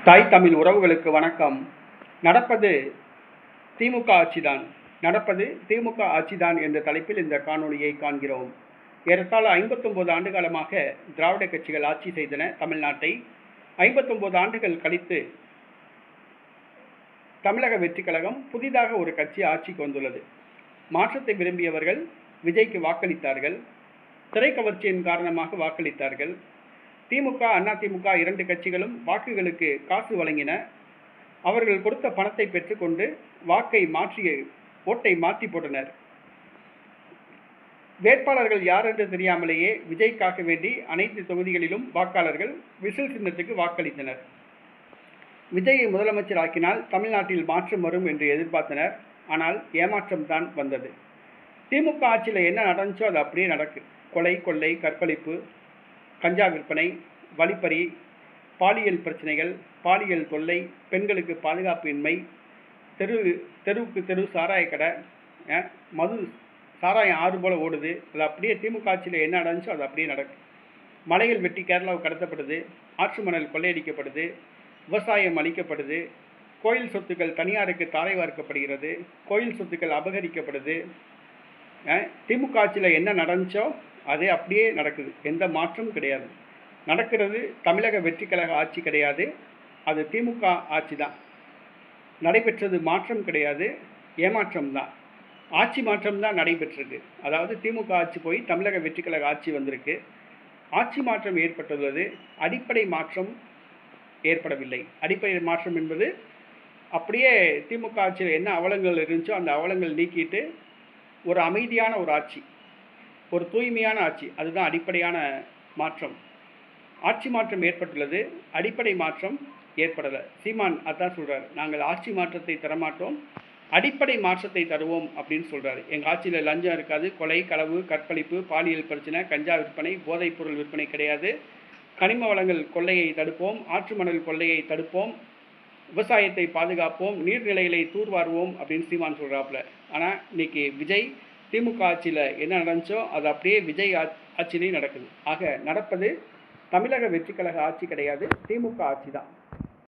தாய் தமிழ் உறவுகளுக்கு வணக்கம். நடப்பது திமுக ஆட்சிதான். நடப்பது திமுக ஆட்சிதான் என்ற தலைப்பில் இந்த காணொளியை காண்கிறோம். ஏறத்தாழ 59 ஆண்டு காலமாக திராவிட கட்சிகள் ஆட்சி செய்தன தமிழ்நாட்டை. 59 ஆண்டுகள் கழித்து தமிழக வெற்றி கழகம் புதிதாக ஒரு கட்சி ஆட்சிக்கு வந்துள்ளது. மாற்றத்தை விரும்பியவர்கள் விஜய்க்கு வாக்களித்தார்கள். திரைக்கவர்ச்சியின் காரணமாக வாக்களித்தார்கள். திமுக, அதிமுக இரண்டு கட்சிகளும் வாக்குகளுக்கு காசு வழங்கின. அவர்கள் கொடுத்த பணத்தை பெற்றுக்கொண்டு ஓட்டை மாற்றி போட்டனர். வேட்பாளர்கள் யார் என்று தெரியாமலேயே விஜய்க்காக வேண்டி அனைத்து தொகுதிகளிலும் வாக்காளர்கள் விசில் சின்னத்துக்கு வாக்களித்தனர். விஜயை முதலமைச்சர் ஆக்கினால் தமிழ்நாட்டில் மாற்றம் வரும் என்று எதிர்பார்த்தனர். ஆனால் ஏமாற்றம் தான் வந்தது. திமுக ஆட்சியில் என்ன நடந்துச்சோ அது அப்படியே நடக்கு. கொலை, கொள்ளை, கற்பழிப்பு, கஞ்சா விற்பனை, வழிப்பறி, பாலியல் பிரச்சனைகள், பாலியல் தொல்லை, பெண்களுக்கு பாதுகாப்பு இன்மை, தெருவுக்கு தெரு சாராய கடை, மது சாராயம் ஆறு போல ஓடுது. அது அப்படியே திமுக ஆட்சியில் என்ன நடந்துச்சோ அது அப்படியே நடக்கும். மலைகள் வெட்டி கேரளாவுக்கு கடத்தப்படுது, ஆற்று மணல் கொள்ளையடிக்கப்படுது, விவசாயம் அளிக்கப்படுது, கோயில் சொத்துக்கள் தனியாருக்கு தாரை வார்க்கப்படுகிறது, கோயில் சொத்துக்கள் அபகரிக்கப்படுது. திமுக ஆட்சியில் என்ன நடந்துச்சோ அது அப்படியே நடக்குது. எந்த மாற்றமும் கிடையாது. நடக்கிறது தமிழக வெற்றி கழக ஆட்சி கிடையாது, அது திமுக ஆட்சி தான். நடைபெற்றது மாற்றம் கிடையாது, ஏமாற்றம் தான். ஆட்சி மாற்றம் தான் நடைபெற்றிருக்கு. அதாவது திமுக ஆட்சி போய் தமிழக வெற்றி கழக ஆட்சி வந்திருக்கு. ஆட்சி மாற்றம் ஏற்பட்டுள்ளது, அடிப்படை மாற்றம் ஏற்படவில்லை. அடிப்படை மாற்றம் என்பது அப்படியே திமுக ஆட்சியில் என்ன அவலங்கள் இருந்துச்சோ அந்த அவலங்கள் நீக்கிட்டு ஒரு அமைதியான ஒரு ஆட்சி, ஒரு தூய்மையான ஆட்சி, அதுதான் அடிப்படையான மாற்றம். ஆட்சி மாற்றம் ஏற்பட்டுள்ளது, அடிப்படை மாற்றம் ஏற்படலை. சீமான் அதான் சொல்கிறார், நாங்கள் ஆட்சி மாற்றத்தை தரமாட்டோம், அடிப்படை மாற்றத்தை தருவோம் அப்படின்னு சொல்கிறாரு. எங்கள் ஆட்சியில் லஞ்சம் இருக்காது, கொலை, களவு, கற்பழிப்பு, பாலியல் பிரச்சனை, கஞ்சா விற்பனை, போதைப்பொருள் விற்பனை கிடையாது, கனிம வளங்கள் கொள்ளையை தடுப்போம், ஆற்று மணல் கொள்ளையை தடுப்போம், விவசாயத்தை பாதுகாப்போம், நீர்நிலைகளை தூர்வாருவோம் அப்படின்னு சீமான் சொல்கிறாப்புல. ஆனால் இன்னைக்கு விஜய் திமுக ஆட்சியில் என்ன நடந்துச்சோ அது அப்படியே விஜய் ஆட்சியிலையும் நடக்குது. ஆக நடப்பது தமிழக வெற்றி கழக ஆட்சி கிடையாது, திமுக ஆட்சி தான்.